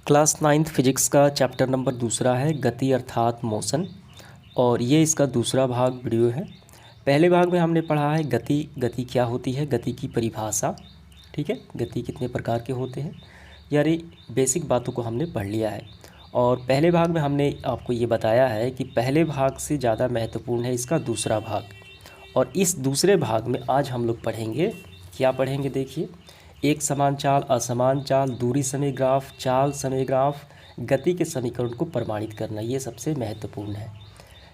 Class 9th physics का chapter number दूसरा है गति अर्थात मोशन। और ये इसका दूसरा भाग वीडियो है। पहले भाग में हमने पढ़ा है गति क्या होती है, गति की परिभाषा। ठीक है, गति कितने प्रकार के होते हैं, यानी बेसिक बातों को हमने पढ़ लिया है। और पहले भाग में हमने आपको ये बताया है कि पहले भाग से ज़्यादा महत्वपूर्ण है इसका दूसरा भाग। और इस दूसरे भाग में आज हम लोग पढ़ेंगे, क्या पढ़ेंगे देखिए, एक समान चाल, असमान चाल, दूरी समय ग्राफ, चाल समय ग्राफ, गति के समीकरण को प्रमाणित करना, ये सबसे महत्वपूर्ण है।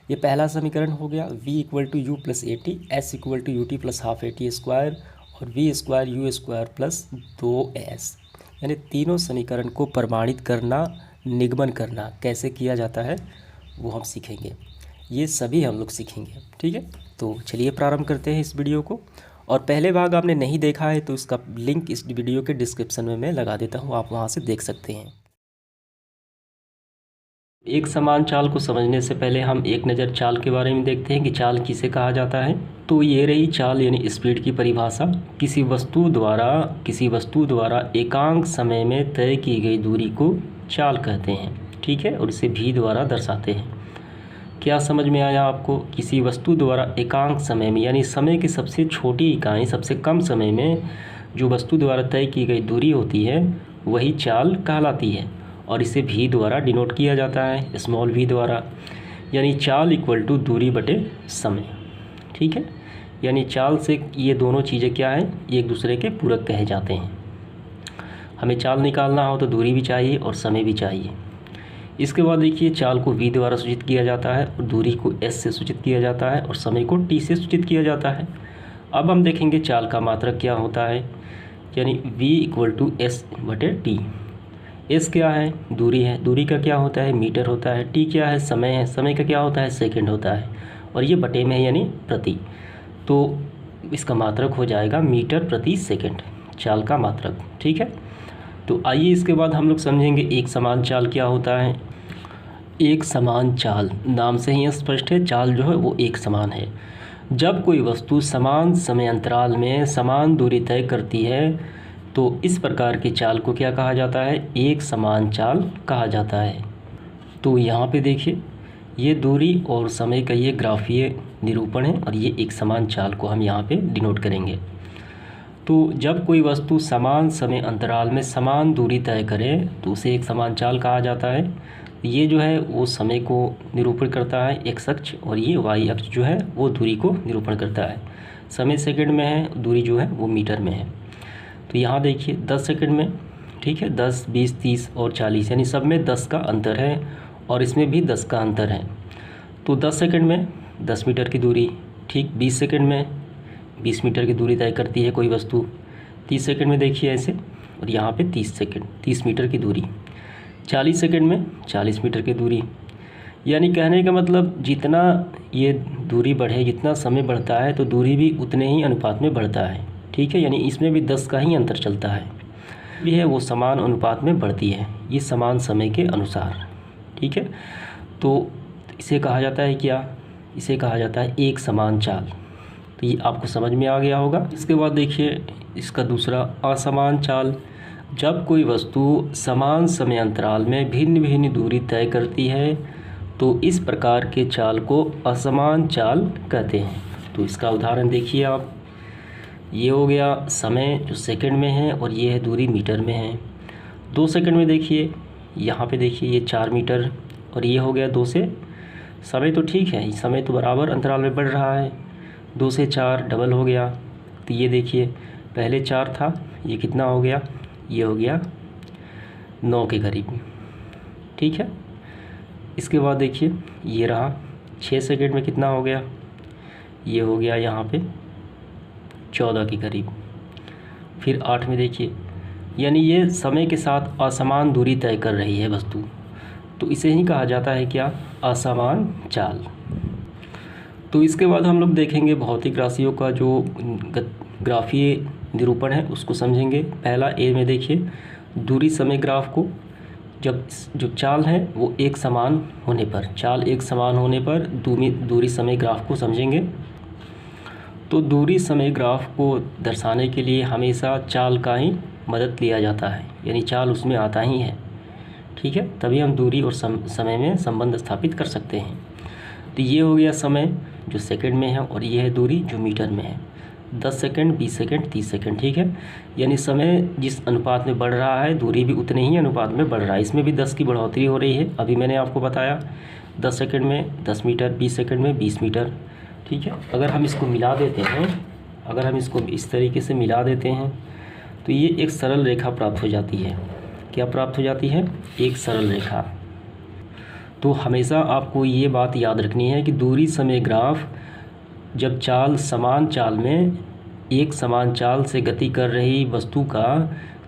ये पहला समीकरण हो गया v equal to u plus a t, s equal to u t plus half a t square और v square u square plus 2s। यानी तीनों समीकरण को प्रमाणित करना, निगमन करना कैसे किया जाता है वो हम सीखेंगे। ये सभी हम लोग सीखेंगे। ठीक है, तो चलिए प्रारंभ करते हैं इस वीडियो को। और पहले भाग आपने नहीं देखा है तो इसका लिंक इस वीडियो के डिस्क्रिप्शन में मैं लगा देता हूँ, आप वहाँ से देख सकते हैं। एक समान चाल को समझने से पहले हम एक नज़र चाल के बारे में देखते हैं कि चाल किसे कहा जाता है। तो ये रही चाल यानी स्पीड की परिभाषा। किसी वस्तु द्वारा एकांक समय में तय की गई दूरी को चाल कहते हैं। ठीक है, और इसे भी द्वारा दर्शाते हैं। क्या समझ में आया आपको? किसी वस्तु द्वारा एकांक समय में, यानी समय की सबसे छोटी इकाई, सबसे कम समय में जो वस्तु द्वारा तय की गई दूरी होती है वही चाल कहलाती है। और इसे भी द्वारा डिनोट किया जाता है, स्मॉल v द्वारा। यानी चाल इक्वल टू दूरी बटे समय। ठीक है, यानी चाल से ये दोनों चीज़ें क्या हैं, एक दूसरे के पूरक कहे जाते हैं। हमें चाल निकालना हो तो दूरी भी चाहिए और समय भी चाहिए। इसके बाद देखिए, चाल को v द्वारा सूचित किया जाता है और दूरी को s से सूचित किया जाता है और समय को t से सूचित किया जाता है। अब हम देखेंगे चाल का मात्रक क्या होता है, यानी v इक्वल टू s बटे टी। s क्या है? दूरी है। दूरी का क्या होता है? मीटर होता है। t क्या है? समय है। समय का क्या होता है? सेकंड होता है। और ये बटे में है यानी प्रति, तो इसका मात्रक हो जाएगा मीटर प्रति सेकंड, चाल का मात्रक। ठीक है, तो आइए इसके बाद हम लोग समझेंगे एक समान चाल क्या होता है। एक समान चाल, नाम से ही स्पष्ट है, चाल जो है वो एक समान है। जब कोई वस्तु समान समय अंतराल में समान दूरी तय करती है तो इस प्रकार की चाल को क्या कहा जाता है? एक समान चाल कहा जाता है। तो यहाँ पे देखिए, ये दूरी और समय का ये ग्राफीय निरूपण है और ये एक समान चाल को हम यहाँ पे डिनोट करेंगे। तो जब कोई वस्तु समान समय अंतराल में समान दूरी तय करे तो उसे एक समान चाल कहा जाता है। ये जो है वो समय को निरूपण करता है x अक्ष, और ये y अक्ष जो है वो दूरी को निरूपण करता है। समय सेकंड में है, दूरी जो है वो मीटर में है। तो यहाँ देखिए 10 सेकंड में, ठीक है, 10, 20, 30 और 40, यानी सब में 10 का अंतर है और इसमें भी 10 का अंतर है। तो 10 सेकंड में 10 मीटर की दूरी, ठीक, 20 सेकंड में 20 मीटर की दूरी तय करती है कोई वस्तु। 30 सेकंड में देखिए ऐसे, और यहाँ पे 30 मीटर की दूरी। 40 सेकंड में 40 मीटर की दूरी। यानी कहने का मतलब जितना ये दूरी बढ़े, जितना समय बढ़ता है तो दूरी भी उतने ही अनुपात में बढ़ता है। ठीक है, यानी इसमें भी 10 का ही अंतर चलता है, भी है वो समान अनुपात में बढ़ती है, ये समान समय के अनुसार। ठीक है, तो इसे कहा जाता है क्या? इसे कहा जाता है एक समान चाल। तो ये आपको समझ में आ गया होगा। इसके बाद देखिए इसका दूसरा, असमान चाल। जब कोई वस्तु समान समय अंतराल में भिन्न भिन्न दूरी तय करती है तो इस प्रकार के चाल को असमान चाल कहते हैं। तो इसका उदाहरण देखिए आप, ये हो गया समय जो सेकंड में है और ये है दूरी मीटर में है। 2 सेकंड में देखिए, यहाँ पे देखिए ये 4 मीटर और ये हो गया 2 से, समय तो ठीक है, समय तो बराबर अंतराल में बढ़ रहा है, 2 से 4 डबल हो गया। तो ये देखिए पहले 4 था, ये कितना हो गया? ये हो गया 9 के करीब। ठीक है, इसके बाद देखिए ये रहा 6 सेकंड में कितना हो गया? ये हो गया यहाँ पे 14 के करीब। फिर 8 में देखिए, यानी ये समय के साथ असमान दूरी तय कर रही है वस्तु, तो इसे ही कहा जाता है क्या? असमान चाल। तो इसके बाद हम लोग देखेंगे भौतिक राशियों का जो ग्राफीय निरूपण है उसको समझेंगे। पहला ए में देखिए, दूरी समय ग्राफ को, जब जो चाल है वो एक समान होने पर, चाल एक समान होने पर दूरी समय ग्राफ को समझेंगे। तो दूरी समय ग्राफ को दर्शाने के लिए हमेशा चाल का ही मदद लिया जाता है, यानी चाल उसमें आता ही है। ठीक है, तभी हम दूरी और समय में संबंध स्थापित कर सकते हैं। तो ये हो गया समय जो सेकंड में है, और ये है दूरी जो मीटर में है। 10 सेकंड, 20 सेकंड, 30 सेकंड, ठीक है। यानी समय जिस अनुपात में बढ़ रहा है, दूरी भी उतने ही अनुपात में बढ़ रहा है। इसमें भी 10 की बढ़ोतरी हो रही है। अभी मैंने आपको बताया 10 सेकंड में 10 मीटर, 20 सेकंड में 20 मीटर, ठीक है। अगर हम इसको मिला देते हैं, अगर हम इसको इस तरीके से मिला देते हैं तो ये एक सरल रेखा प्राप्त हो जाती है। क्या प्राप्त हो जाती है? एक सरल रेखा। तो हमेशा आपको ये बात याद रखनी है कि दूरी समय ग्राफ, जब चाल समान चाल में एक समान चाल से गति कर रही वस्तु का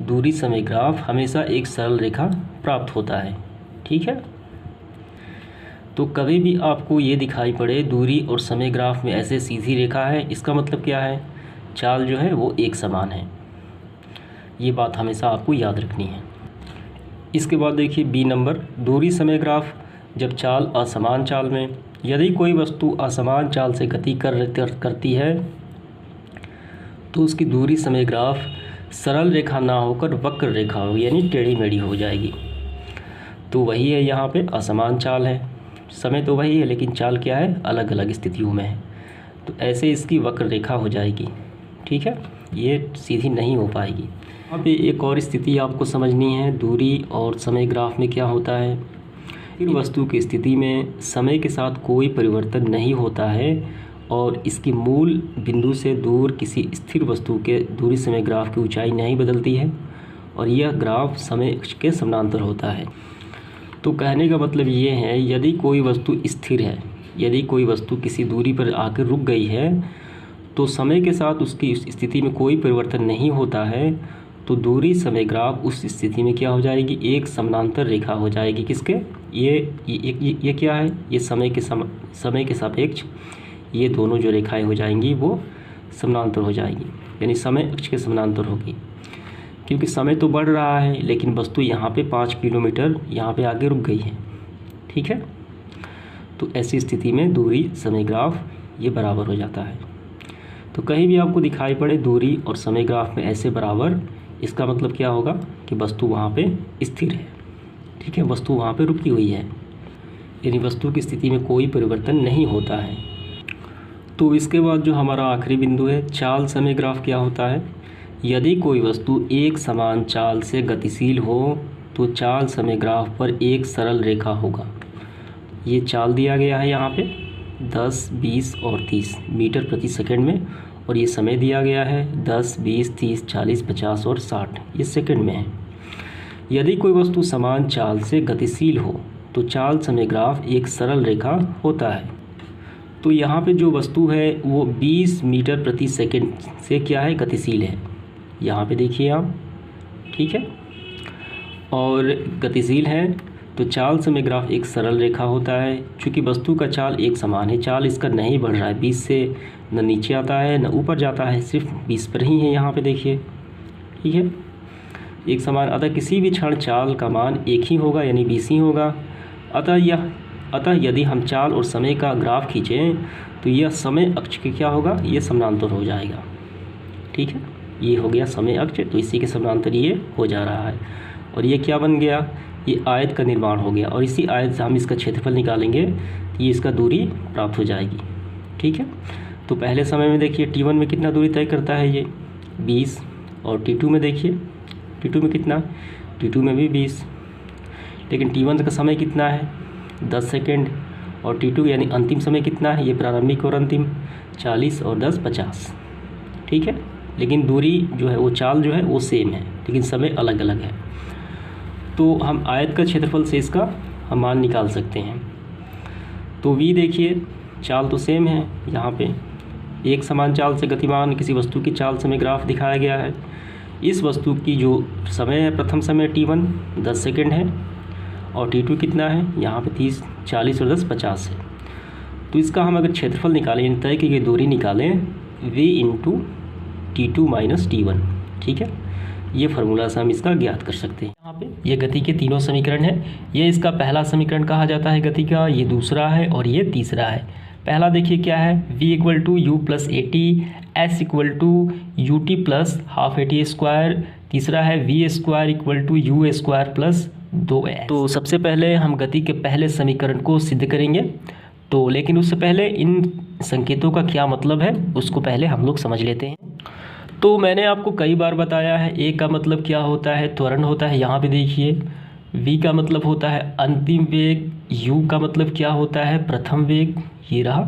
दूरी समय ग्राफ हमेशा एक सरल रेखा प्राप्त होता है, ठीक है। तो कभी भी आपको ये दिखाई पड़े दूरी और समय ग्राफ में ऐसे सीधी रेखा है, इसका मतलब क्या है? चाल जो है वो एक समान है। ये बात हमेशा आपको याद रखनी है। इसके बाद देखिए बी नंबर, दूरी समय ग्राफ जब चाल असमान चाल में, यदि कोई वस्तु असमान चाल से गति करती है तो उसकी दूरी समय ग्राफ सरल रेखा ना होकर वक्र रेखा होगी, यानी टेढ़ी मेढ़ी हो जाएगी। तो वही है, यहाँ पे असमान चाल है, समय तो वही है लेकिन चाल क्या है? अलग अलग स्थितियों में है। तो ऐसे इसकी वक्र रेखा हो जाएगी, ठीक है, ये सीधी नहीं हो पाएगी। यहाँ पे एक और स्थिति आपको समझनी है, दूरी और समय ग्राफ में क्या होता है। फिर वस्तु की स्थिति में समय के साथ कोई परिवर्तन नहीं होता है और इसकी मूल बिंदु से दूर किसी स्थिर वस्तु के दूरी समय ग्राफ की ऊंचाई नहीं बदलती है और यह ग्राफ समय के समानांतर होता है। तो कहने का मतलब ये है, यदि कोई वस्तु स्थिर है, यदि कोई वस्तु किसी दूरी पर आकर रुक गई है तो समय के साथ उसकी स्थिति में कोई परिवर्तन नहीं होता है, तो दूरी समय ग्राफ उस स्थिति में क्या हो जाएगी? एक समानांतर रेखा हो जाएगी। किसके? ये क्या है? ये समय के सापेक्ष ये दोनों जो रेखाएं हो जाएंगी वो समानांतर हो जाएगी, यानी समय अक्ष के समानांतर होगी। क्योंकि समय तो बढ़ रहा है लेकिन वस्तु यहाँ पे 5 किलोमीटर यहाँ पे आगे रुक गई है, ठीक है। तो ऐसी स्थिति में दूरी समय ग्राफ ये बराबर हो जाता है। तो कहीं भी आपको दिखाई पड़े दूरी और समय ग्राफ में ऐसे बराबर, इसका मतलब क्या होगा कि वस्तु वहाँ पे स्थिर है, ठीक है, वस्तु वहाँ पे रुकी हुई है, यानी वस्तु की स्थिति में कोई परिवर्तन नहीं होता है। तो इसके बाद जो हमारा आखिरी बिंदु है, चाल समय ग्राफ क्या होता है। यदि कोई वस्तु एक समान चाल से गतिशील हो तो चाल समय ग्राफ पर एक सरल रेखा होगा। ये चाल दिया गया है यहाँ पे 10, 20 और 30 मीटर प्रति सेकंड में, और ये समय दिया गया है 10, 20, 30, 40, 50 और 60 ये सेकंड में है। यदि कोई वस्तु समान चाल से गतिशील हो तो चाल समय ग्राफ एक सरल रेखा होता है। तो यहाँ पे जो वस्तु है वो 20 मीटर प्रति सेकंड से क्या है? गतिशील है। यहाँ पे देखिए आप, ठीक है, और गतिशील है तो चाल समय ग्राफ एक सरल रेखा होता है। चूँकि वस्तु का चाल एक समान है, चाल इसका नहीं बढ़ रहा है, 20 से न नीचे आता है न ऊपर जाता है, सिर्फ 20 पर ही है यहाँ पे देखिए, ठीक है, एक समान। अतः किसी भी क्षण चाल का मान एक ही होगा, यानी 20 ही होगा। अतः यदि हम चाल और समय का ग्राफ खींचें तो यह समय अक्ष के क्या होगा? ये समानांतर हो जाएगा, ठीक है, ये हो गया समय अक्ष, तो इसी के समानांतर ये हो जा रहा है। और ये क्या बन गया? ये आयत का निर्माण हो गया, और इसी आयत से हम इसका क्षेत्रफल निकालेंगे तो ये इसका दूरी प्राप्त हो जाएगी, ठीक है। तो पहले समय में देखिए T1 में कितना दूरी तय करता है? ये 20, और T2 में देखिए, T2 में कितना? T2 में भी 20, लेकिन T1 का समय कितना है? 10 सेकेंड, और T2 यानी अंतिम समय कितना है? ये प्रारंभिक और अंतिम 40 और 10 50, ठीक है। लेकिन दूरी जो है वो चाल जो है वो सेम है, लेकिन समय अलग अलग है। तो हम आयत का क्षेत्रफल से इसका हम मान निकाल सकते हैं। तो V देखिए, चाल तो सेम है, यहाँ पे एक समान चाल से गतिमान किसी वस्तु की चाल समय ग्राफ दिखाया गया है। इस वस्तु की जो समय है, प्रथम समय T1 10 सेकेंड है, और T2 कितना है? यहाँ पे 30, 40 और 10 50 है। तो इसका हम अगर क्षेत्रफल निकालें, यानी तय की गई दूरी निकालें, V into T2 minus T1, ठीक है, ये फार्मूला से हम इसका ज्ञात कर सकते हैं। यहाँ पे ये गति के तीनों समीकरण है। ये इसका पहला समीकरण कहा जाता है गति का, ये दूसरा है और ये तीसरा है। पहला देखिए क्या है? V equal to u plus a t, s equal to u t plus half a t square. तीसरा है V square equal to u square plus 2s। तो सबसे पहले हम गति के पहले समीकरण को सिद्ध करेंगे, तो लेकिन उससे पहले इन संकेतों का क्या मतलब है उसको पहले हम लोग समझ लेते हैं। तो मैंने आपको कई बार बताया है, ए का मतलब क्या होता है, त्वरण होता है। यहाँ पे देखिए वी का मतलब होता है अंतिम वेग, यू का मतलब क्या होता है, प्रथम वेग, ये रहा।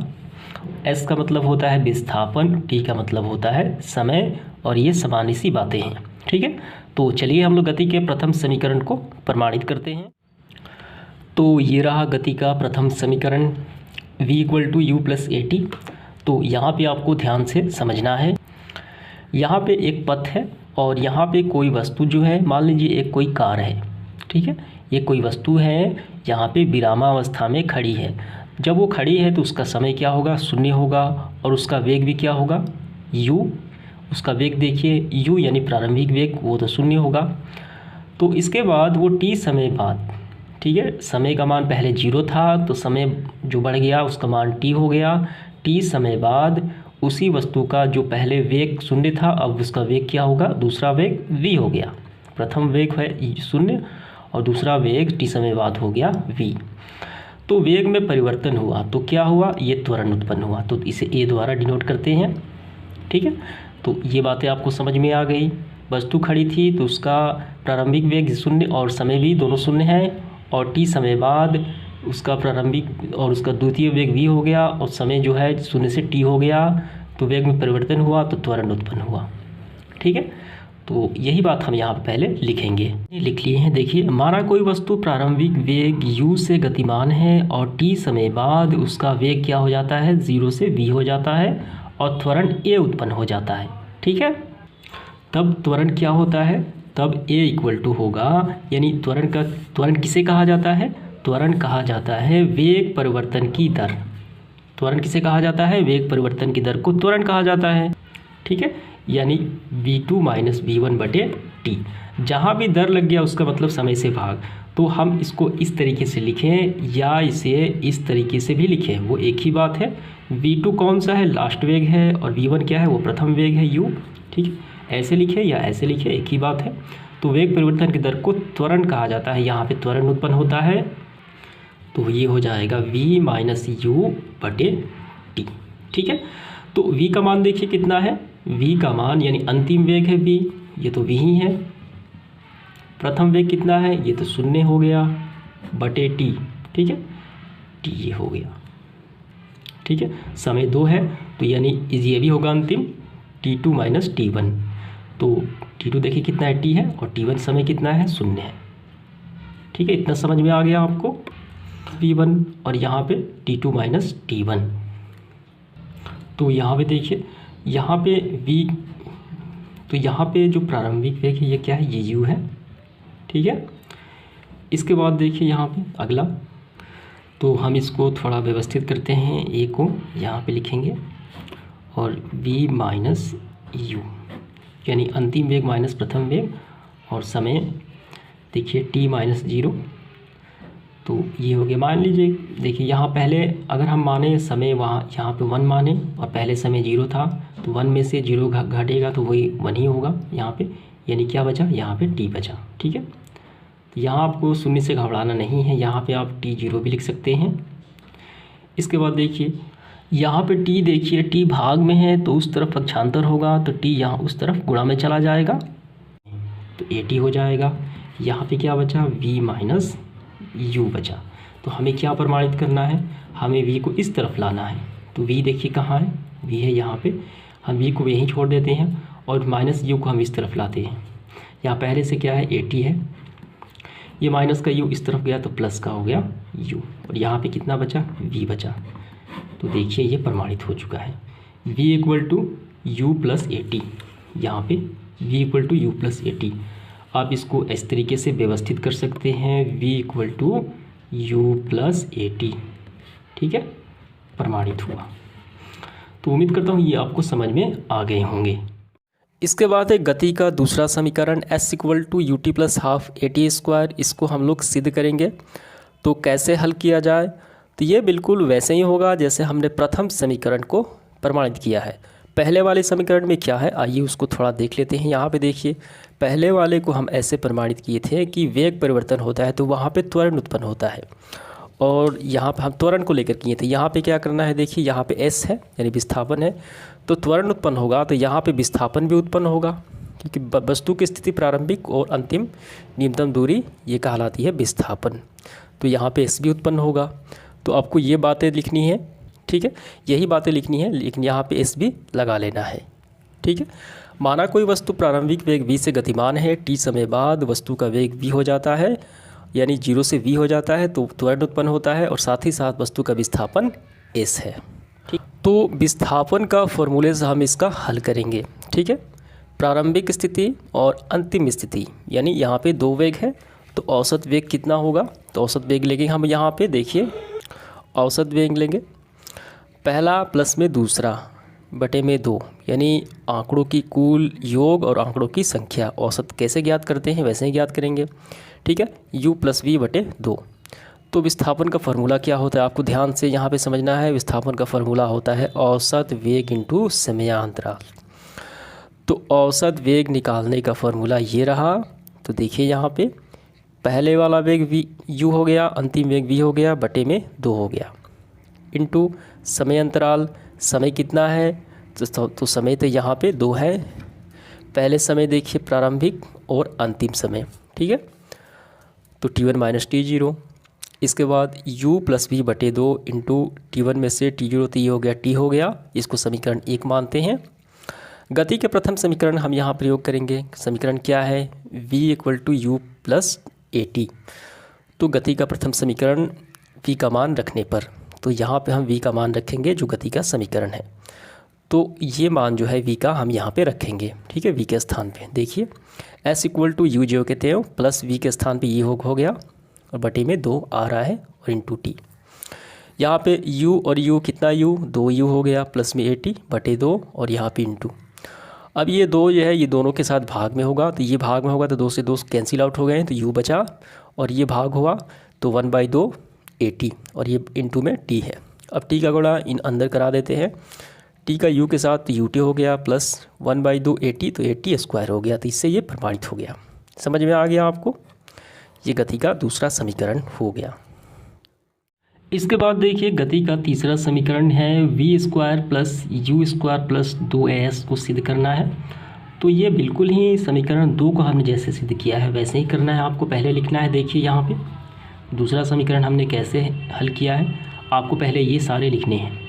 एस का मतलब होता है विस्थापन, टी का मतलब होता है समय, और ये सामान्य सी बातें हैं, ठीक है। तो चलिए हम लोग गति के प्रथम समीकरण को प्रमाणित करते हैं। तो ये रहा गति का प्रथम समीकरण, v equal to u plus a t. तो यहाँ पे आपको ध्यान से समझना है, यहाँ पे एक पथ है और यहाँ पे कोई वस्तु जो है, मान लीजिए एक कोई कार है, ठीक है। ये कोई वस्तु है, यहाँ पे विरामावस्था में खड़ी है। जब वो खड़ी है तो उसका समय क्या होगा, शून्य होगा, और उसका वेग भी क्या होगा, u। उसका वेग देखिए u यानी प्रारंभिक वेग, वो तो शून्य होगा। तो इसके बाद वो t समय बाद, ठीक है, समय का मान पहले 0 था तो समय जो बढ़ गया उसका मान t हो गया। t समय बाद उसी वस्तु का जो पहले वेग शून्य था, अब उसका वेग क्या होगा, दूसरा वेग v हो गया। प्रथम वेग है शून्य और दूसरा वेग t समय बाद हो गया v। तो वेग में परिवर्तन हुआ तो क्या हुआ, ये त्वरण उत्पन्न हुआ, तो इसे a द्वारा डिनोट करते हैं, ठीक है। तो ये बातें आपको समझ में आ गई। वस्तु खड़ी थी तो उसका प्रारंभिक वेग शून्य और समय भी दोनों शून्य है, और t समय बाद उसका प्रारंभिक और उसका द्वितीय वेग v हो गया, और समय जो है शून्य से t हो गया, तो वेग में परिवर्तन हुआ तो त्वरण उत्पन्न हुआ, ठीक है। तो यही बात हम यहाँ पर पहले लिखेंगे, लिख लिए हैं। देखिए, हमारा कोई वस्तु प्रारंभिक वेग u से गतिमान है और t समय बाद उसका वेग क्या हो जाता है, 0 से v हो जाता है और त्वरण a उत्पन्न हो जाता है, ठीक है। तब त्वरण क्या होता है, तब a इक्वल टू होगा, यानी त्वरण किसे कहा जाता है, त्वरण कहा जाता है वेग परिवर्तन की दर। त्वरण किसे कहा जाता है, वेग परिवर्तन की दर को त्वरण कहा जाता है, ठीक है। यानी v2 माइनस v1 बटे टी। जहाँ भी दर लग गया उसका मतलब समय से भाग। तो हम इसको इस तरीके से लिखें या इसे इस तरीके से भी लिखें, वो एक ही बात है। v2 कौन सा है, लास्ट वेग है, और v1 क्या है, वो प्रथम वेग है u, ठीक है। ऐसे लिखे या ऐसे लिखे, एक ही बात है। तो वेग परिवर्तन की दर को त्वरण कहा जाता है, यहाँ पे त्वरण उत्पन्न होता है, तो ये हो जाएगा v माइनस यू बटे टी, ठीक है। तो v का मान देखिए कितना है, v का मान यानी अंतिम वेग है v, ये तो v ही है। प्रथम वेग कितना है, ये तो शून्य हो गया, बटे t, ठीक है, t ये हो गया, ठीक है। समय 2 है तो यानी ये भी होगा अंतिम, t2 माइनस t1। तो t2 देखिए कितना है, t है, और t1 समय कितना है, शून्य है, ठीक है। इतना समझ में आ गया आपको, v1 और यहाँ पे t2 माइनस t1। तो यहाँ पे देखिए, यहाँ पे v, तो यहाँ पे जो प्रारंभिक वेग है ये क्या है, ये u है, ठीक है। इसके बाद देखिए यहाँ पे अगला, तो हम इसको थोड़ा व्यवस्थित करते हैं, a को यहाँ पे लिखेंगे और v माइनस यू, यानी अंतिम वेग माइनस प्रथम वेग, और समय देखिए t माइनस 0। तो ये हो गया, मान लीजिए देखिए यहाँ पहले अगर हम माने समय वहाँ यहाँ पे 1 माने और पहले समय 0 था, तो 1 में से 0 घटेगा तो वही 1 ही होगा यहाँ पे, यानी क्या बचा, यहाँ पे t बचा, ठीक है। तो यहाँ आपको शून्य से घबराना नहीं है, यहाँ पे आप t0 भी लिख सकते हैं। इसके बाद देखिए यहाँ पे t, देखिए t भाग में है तो उस तरफ पक्षांतर होगा, तो t यहाँ उस तरफ गुणा में चला जाएगा तो at हो जाएगा। यहाँ पे क्या बचा, v माइनस u बचा। तो हमें क्या प्रमाणित करना है, हमें v को इस तरफ लाना है। तो v देखिए कहाँ है, v है यहाँ पे, हम v को यहीं छोड़ देते हैं और माइनस u को हम इस तरफ लाते हैं। यहाँ पहले से क्या है, 80 है, ये माइनस का u इस तरफ गया तो प्लस का हो गया u, और यहाँ पे कितना बचा, v बचा। तो देखिए ये प्रमाणित हो चुका है, v equal to u plus a t. यहाँ पे v equal to u plus a t, आप इसको इस तरीके से व्यवस्थित कर सकते हैं, v equal to u plus a t, ठीक है, प्रमाणित हुआ। तो उम्मीद करता हूँ ये आपको समझ में आ गए होंगे। इसके बाद है गति का दूसरा समीकरण, s equal to u t plus half a t square. इसको हम लोग सिद्ध करेंगे। तो कैसे हल किया जाए, तो ये बिल्कुल वैसे ही होगा जैसे हमने प्रथम समीकरण को प्रमाणित किया है। पहले वाले समीकरण में क्या है, आइए उसको थोड़ा देख लेते हैं। यहाँ पे देखिए, पहले वाले को हम ऐसे प्रमाणित किए थे कि वेग परिवर्तन होता है तो वहाँ पे त्वरण उत्पन्न होता है, और यहाँ पे हम त्वरण को लेकर किए थे। यहाँ पे क्या करना है, देखिए यहाँ पे s है यानी विस्थापन है, तो त्वरण उत्पन्न होगा तो यहाँ पे विस्थापन भी उत्पन्न होगा, क्योंकि वस्तु की स्थिति प्रारंभिक और अंतिम न्यूनतम दूरी ये कहलाती है विस्थापन। तो यहाँ पे s भी उत्पन्न होगा। तो आपको ये बातें लिखनी है, ठीक है, यही बातें लिखनी है, लेकिन यहाँ पे s भी लगा लेना है, ठीक है। माना कोई वस्तु प्रारंभिक वेग v से गतिमान है, t समय बाद वस्तु का वेग v हो जाता है, यानी 0 से v हो जाता है, तो त्वरण उत्पन्न होता है और साथ ही साथ वस्तु का विस्थापन s है, ठीक। तो विस्थापन का फॉर्मूले से हम इसका हल करेंगे, ठीक है। प्रारंभिक स्थिति और अंतिम स्थिति, यानी यहाँ पे दो वेग है तो औसत वेग कितना होगा, तो औसत वेग लेंगे हम यहाँ पे, देखिए औसत वेग लेंगे पहला प्लस में दूसरा बटे में 2, यानी आंकड़ों की कुल योग और आंकड़ों की संख्या। औसत कैसे ज्ञात करते हैं वैसे ही ज्ञात करेंगे, ठीक है, u प्लस v बटे 2। तो विस्थापन का फॉर्मूला क्या होता है आपको ध्यान से यहाँ पे समझना है। विस्थापन का फॉर्मूला होता है औसत वेग इंटू समयांतराल। तो औसत वेग निकालने का फॉर्मूला ये रहा। तो देखिए यहाँ पे पहले वाला वेग u हो गया, अंतिम वेग v हो गया, बटे में 2 हो गया, इंटू समय अंतराल। समय कितना है, तो समय तो यहाँ पे 2 है। पहले समय देखिए प्रारंभिक और अंतिम समय, ठीक है, तो t1 माइनस t0। इसके बाद u प्लस v बटे 2 इंटू t1 में से t0 तो ये हो गया t हो गया, इसको समीकरण 1 मानते हैं। गति के प्रथम समीकरण हम यहाँ प्रयोग करेंगे। समीकरण क्या है, v equal to u plus a t. तो गति का प्रथम समीकरण v का मान रखने पर, तो यहाँ पे हम v का मान रखेंगे जो गति का समीकरण है। तो ये मान जो है v का हम यहाँ पे रखेंगे, ठीक है, v के स्थान पे। देखिए s इक्वल टू यू जो कहते हैं प्लस v के स्थान पे ये हो गया और बटे में 2 आ रहा है और इंटू टी। यहाँ पे u और u कितना u, 2u हो गया, प्लस में 80 बटे 2 और यहाँ पे इंटू। अब ये 2 जो है ये दोनों के साथ भाग में होगा, तो ये भाग में होगा तो 2 से 2 कैंसिल आउट हो गए, तो u बचा और ये भाग हुआ तो 1/2 80 और ये इंटू में t है। अब t का गुणा इन अंदर करा देते हैं, t का u के साथ तो ut हो गया प्लस 1/2 80 तो 80 स्क्वायर हो गया। तो इससे ये प्रमाणित हो गया। समझ में आ गया आपको, ये गति का दूसरा समीकरण हो गया। इसके बाद देखिए गति का तीसरा समीकरण है v square plus you square plus 2as को सिद्ध करना है। तो ये बिल्कुल ही समीकरण 2 को हमने जैसे सिद्ध किया है वैसे ही करना है, आपको पहले लिखना है। देखिए यहाँ पे दूसरा समीकरण हमने कैसे हल किया है, आपको पहले ये सारे लिखने हैं।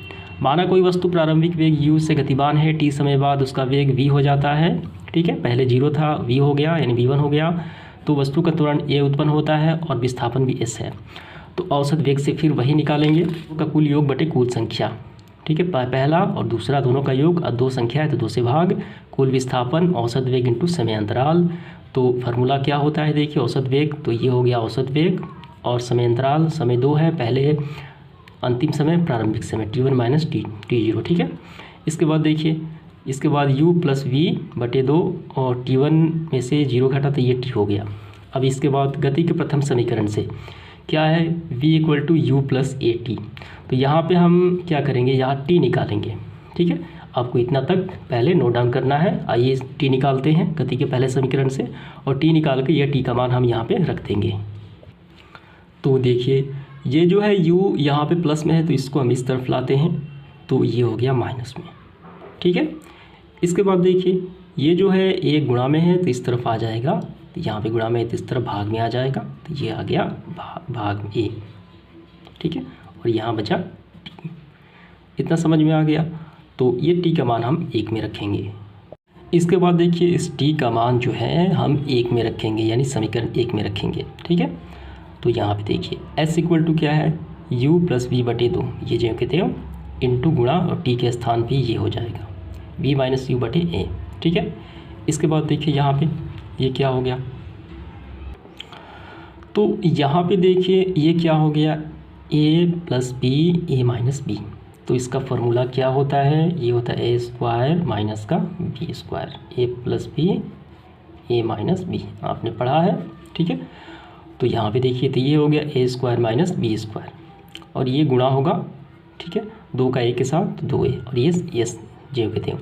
माना कोई वस्तु प्रारंभिक वेग u से गतिमान है, t समय बाद उसका वेग v हो जाता है, ठीक है, पहले 0 था v हो गया यानी v1 हो गया, तो वस्तु का त्वरण a उत्पन्न होता है और विस्थापन भी s है। तो औसत वेग से फिर वही निकालेंगे का कुल योग बटे कुल संख्या, ठीक है, पहला और दूसरा दोनों का योग, और 2 संख्या है तो 2 से भाग, कुल विस्थापन औसत वेग इंटू समय अंतराल। तो फार्मूला क्या होता है, देखिए औसत वेग, तो ये हो गया औसत वेग और समय अंतराल, समय 2 है, पहले अंतिम समय प्रारंभिक समय t1 माइनस t0, ठीक है। इसके बाद देखिए, इसके बाद u प्लस v बटे 2 और t1 में से 0 घटा तो ये t हो गया। अब इसके बाद गति के प्रथम समीकरण से क्या है, v equal to u plus a t. तो यहाँ पे हम क्या करेंगे, यहाँ t निकालेंगे, ठीक है, आपको इतना तक पहले नोट डाउन करना है। आइए t निकालते हैं गति के पहले समीकरण से, और t निकाल के यह t का मान हम यहाँ पे रख देंगे। तो देखिए ये जो है u यहाँ पे प्लस में है तो इसको हम इस तरफ लाते हैं, तो ये हो गया माइनस में, ठीक है। इसके बाद देखिए ये जो है a गुणा में है तो इस तरफ आ जाएगा, तो यहाँ पे गुणा में है तो इस तरफ भाग में आ जाएगा, तो ये आ गया भाग a, ठीक है, और यहाँ बचा t। इतना समझ में आ गया। तो ये t का मान हम 1 में रखेंगे। इसके बाद देखिए इस t का मान जो है हम 1 में रखेंगे, यानी समीकरण 1 में रखेंगे, ठीक है। तो यहाँ पे देखिए s इक्वल टू क्या है, u प्लस v बटे 2, ये जो कहते हो इंटू गुणा और t के स्थान पे ये हो जाएगा v माइनस यू बटे a, ठीक है। इसके बाद देखिए यहाँ पे ये क्या हो गया, तो यहाँ पे देखिए ये क्या हो गया, a plus b a minus b. तो इसका फॉर्मूला क्या होता है, ये होता है a स्क्वायर माइनस का b square, a plus b a minus b, आपने पढ़ा है, ठीक है। तो यहाँ पे देखिए तो ये हो गया a square minus b square, और ये गुणा होगा, ठीक है, 2 का a के साथ 2a, और ये जो कहते हैं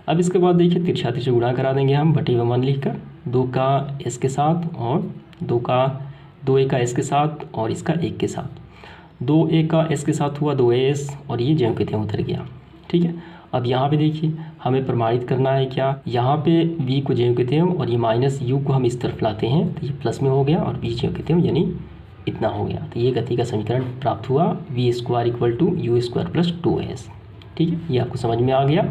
अब इसके बाद देखिए तिरछा तिरछा गुणा करा देंगे हम बटे में 1 लिखकर, 2 का एस के साथ और 2 a का एस के साथ और इसका 1 के साथ। 2a का एस के साथ हुआ 2s और ये ज्यों के त्यों उतर गया। ठीक है, अब यहाँ पे देखिए हमें प्रमाणित करना है क्या, यहाँ पे v को ज्यों के त्यों और ये माइनस u को हम इस तरफ लाते हैं तो ये प्लस में हो गया और v ज्यों के त्यों यानी इतना हो गया। तो ये गति का समीकरण प्राप्त हुआ v² = u² + 2s। ठीक है, ये आपको समझ में आ गया।